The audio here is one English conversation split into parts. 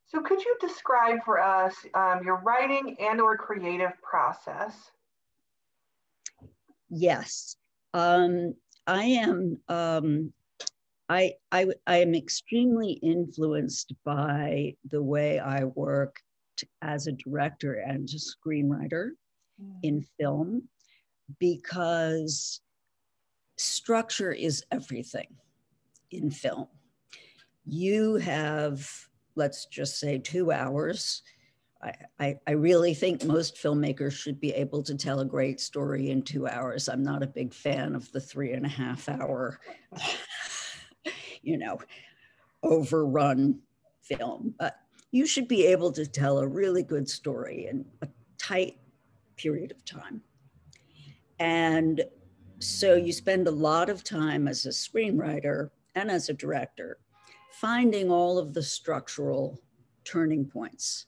So could you describe for us your writing and or creative process? Yes. I am I am extremely influenced by the way I work as a director and a screenwriter in film, because structure is everything in film. You have, let's just say, 2 hours. I really think most filmmakers should be able to tell a great story in 2 hours. I'm not a big fan of the 3.5 hour, overrun film, but you should be able to tell a really good story in a tight period of time. And so you spend a lot of time as a screenwriter and as a director finding all of the structural turning points.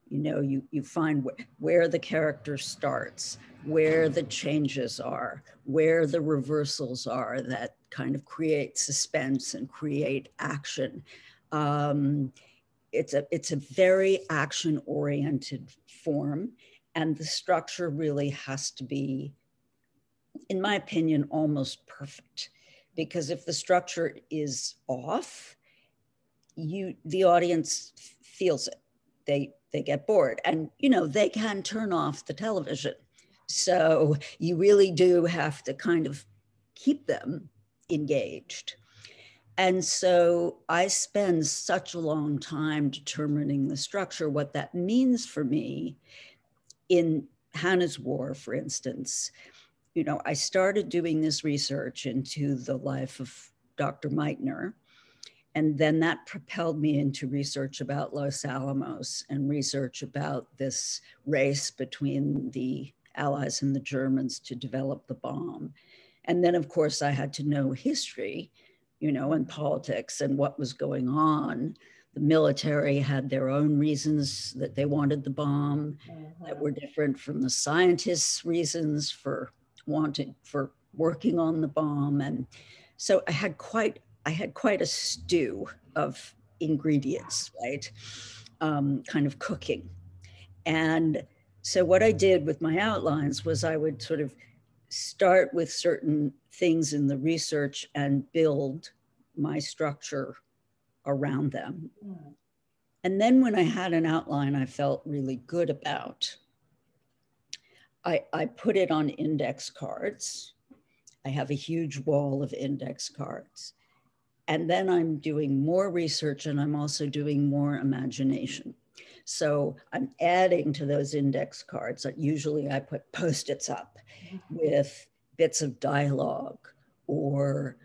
You find where the character starts, where the changes are, where the reversals are that kind of create suspense and create action. It's a very action-oriented form, and the structure really has to be, in my opinion, almost perfect. Because if the structure is off, the audience feels it. They get bored, and they can turn off the television. So you really do have to kind of keep them engaged. And so I spend such a long time determining the structure. What that means for me in Hannah's War, for instance, I started doing this research into the life of Dr. Meitner. And then that propelled me into research about Los Alamos and research about this race between the Allies and the Germans to develop the bomb. And then, of course, I had to know history, and politics and what was going on. The military had their own reasons that they wanted the bomb that were different from the scientists' reasons for working on the bomb. And so I had quite a stew of ingredients, right? Kind of cooking. And so what I did with my outlines was I would sort of start with certain things in the research and build my structure around them. And then when I had an outline I felt really good about, I put it on index cards. I have a huge wall of index cards. And then I'm doing more research, and I'm also doing more imagination. So I'm adding to those index cards. Usually I put Post-its up with bits of dialogue or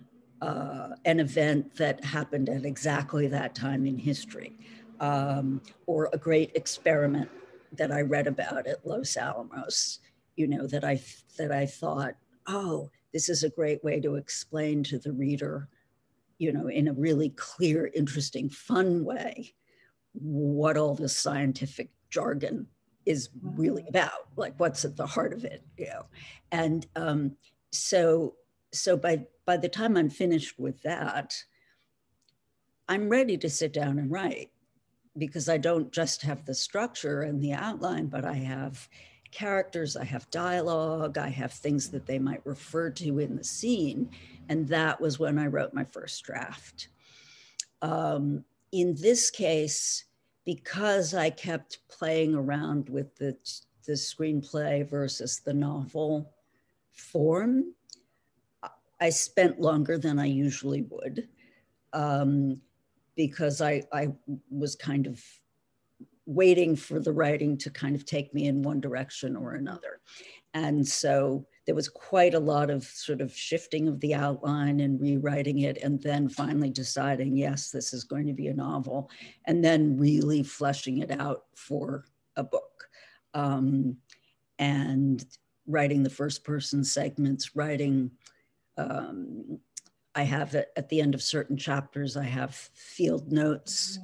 an event that happened at exactly that time in history, or a great experiment that I read about at Los Alamos, that I thought, oh, this is a great way to explain to the reader, in a really clear, interesting, fun way, what all this scientific jargon is really about, like what's at the heart of it, And so by the time I'm finished with that, I'm ready to sit down and write, because I don't just have the structure and the outline, but I have characters, I have dialogue, I have things that they might refer to in the scene. And that was when I wrote my first draft. In this case, because I kept playing around with the screenplay versus the novel form, I spent longer than I usually would, because I was kind of waiting for the writing to kind of take me in one direction or another. And so there was quite a lot of sort of shifting of the outline and rewriting it, and then finally deciding, yes, this is going to be a novel, and then really fleshing it out for a book. And writing the first person segments, writing, I have at the end of certain chapters, I have field notes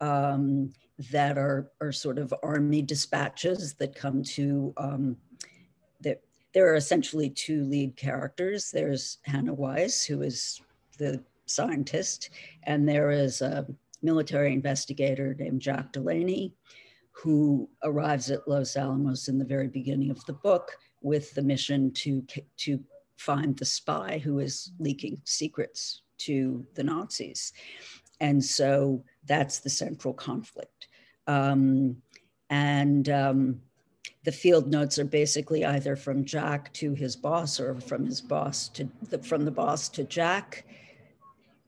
that are sort of army dispatches that come to, there are essentially two lead characters. There's Hannah Weiss, who is the scientist, and there is a military investigator named Jack Delaney, who arrives at Los Alamos in the very beginning of the book with the mission to find the spy who is leaking secrets to the Nazis. And so that's the central conflict. The field notes are basically either from Jack to his boss or from his boss to from the boss to Jack.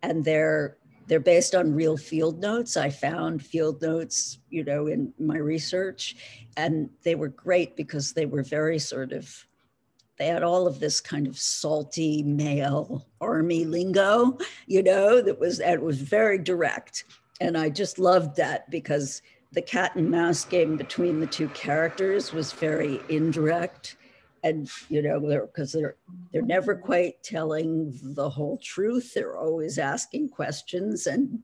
And they're based on real field notes. I found field notes, you know, in my research, and they were great because they were very sort of, they had all of this kind of salty male army lingo, you know, that was very direct. And I just loved that because the cat and mouse game between the two characters was very indirect. And, you know, because they're never quite telling the whole truth. They're always asking questions, and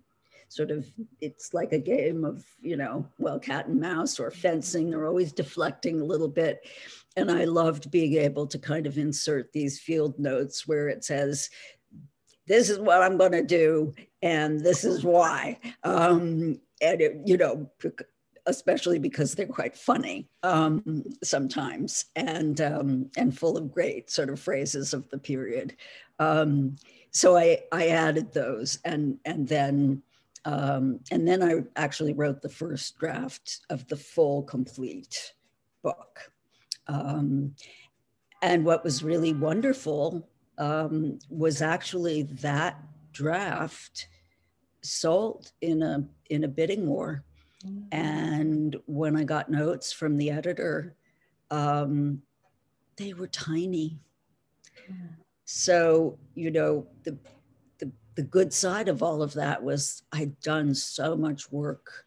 sort of, it's like a game of, you know, well, cat and mouse or fencing. They're always deflecting a little bit. And I loved being able to kind of insert these field notes where it says, this is what I'm going to do, and this is why. And, it, you know, especially because they're quite funny sometimes, and full of great sort of phrases of the period. So I added those, and then I actually wrote the first draft of the full, complete book. And what was really wonderful was actually that draft sold in a bidding war. And when I got notes from the editor, they were tiny. So, you know, the good side of all of that was I'd done so much work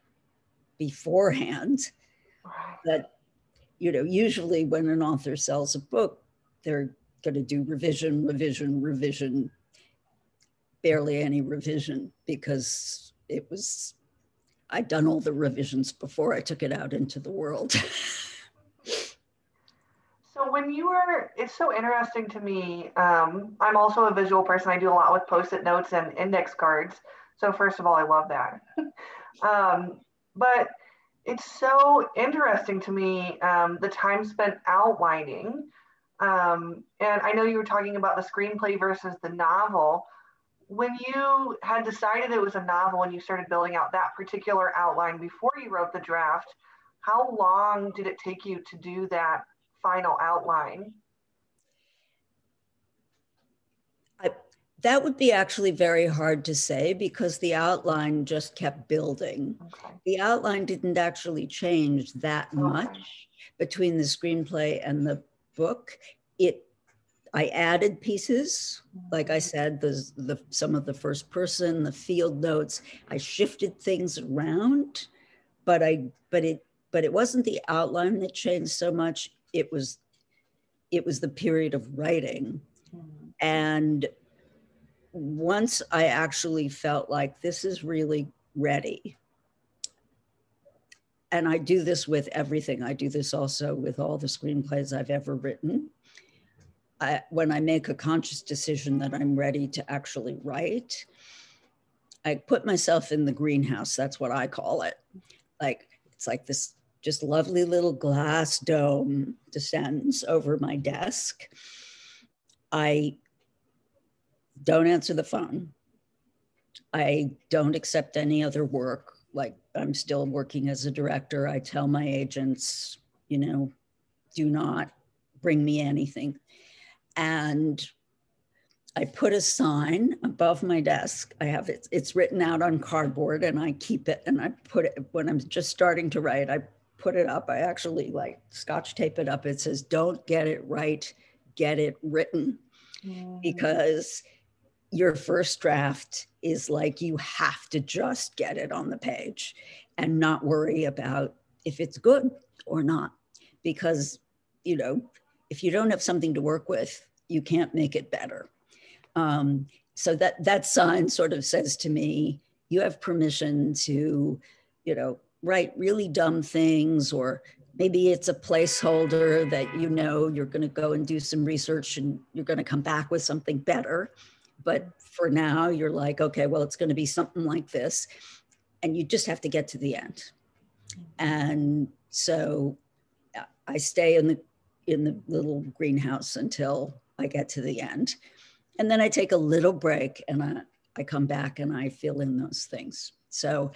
beforehand that, you know, usually when an author sells a book, they're going to do revision, barely any revision, because I'd done all the revisions before I took it out into the world. So when you were, it's so interesting to me. I'm also a visual person. I do a lot with Post-it notes and index cards. So first of all, I love that. But it's so interesting to me, the time spent outlining. And I know you were talking about the screenplay versus the novel. When you had decided it was a novel and you started building out that particular outline before you wrote the draft, how long did it take you to do that final outline? That would be actually very hard to say because the outline just kept building. Okay. The outline didn't actually change that much between the screenplay and the book. I added pieces, like I said, some of the first person, the field notes. I shifted things around, but it wasn't the outline that changed so much. It was the period of writing. And once I actually felt like this is really ready, and I do this with everything. I do this also with all the screenplays I've ever written. When I make a conscious decision that I'm ready to actually write, I put myself in the greenhouse. That's what I call it. Like, it's like this just lovely little glass dome descends over my desk. I don't answer the phone. I don't accept any other work. Like, I'm still working as a director. I tell my agents, you know, do not bring me anything. And I put a sign above my desk. I have it, it's written out on cardboard, and I keep it, and I put it, when I'm just starting to write, I put it up. I actually like Scotch tape it up. It says, don't get it right, get it written. Because your first draft is like, you have to just get it on the page and not worry about if it's good or not. Because, you know, if you don't have something to work with, you can't make it better. So that sign sort of says to me, you have permission to, you know, write really dumb things, or maybe it's a placeholder that, you know, you're going to go and do some research and you're going to come back with something better. But for now, you're like, okay, well, it's going to be something like this. and you just have to get to the end. And so I stay in the little greenhouse until I get to the end. And then I take a little break and I come back and I fill in those things. So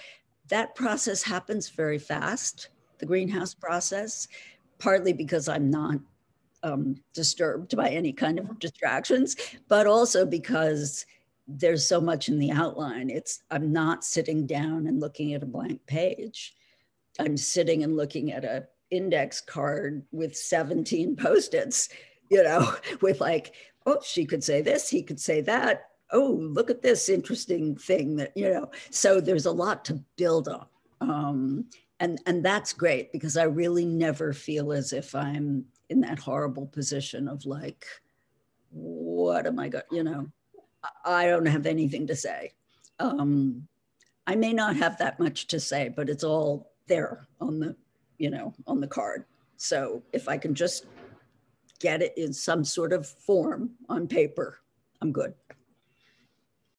that process happens very fast, the greenhouse process, partly because I'm not disturbed by any kind of distractions, but also because there's so much in the outline. I'm not sitting down and looking at a blank page. I'm sitting and looking at an index card with 17 Post-its, you know, with like, oh, she could say this, he could say that. Oh, look at this interesting thing that, you know, so there's a lot to build on. And that's great because I really never feel as if I'm in that horrible position of like, what am I going, you know, I don't have anything to say. I may not have that much to say, but it's all there on the, you know, on the card. So if I can just get it in some sort of form on paper, I'm good.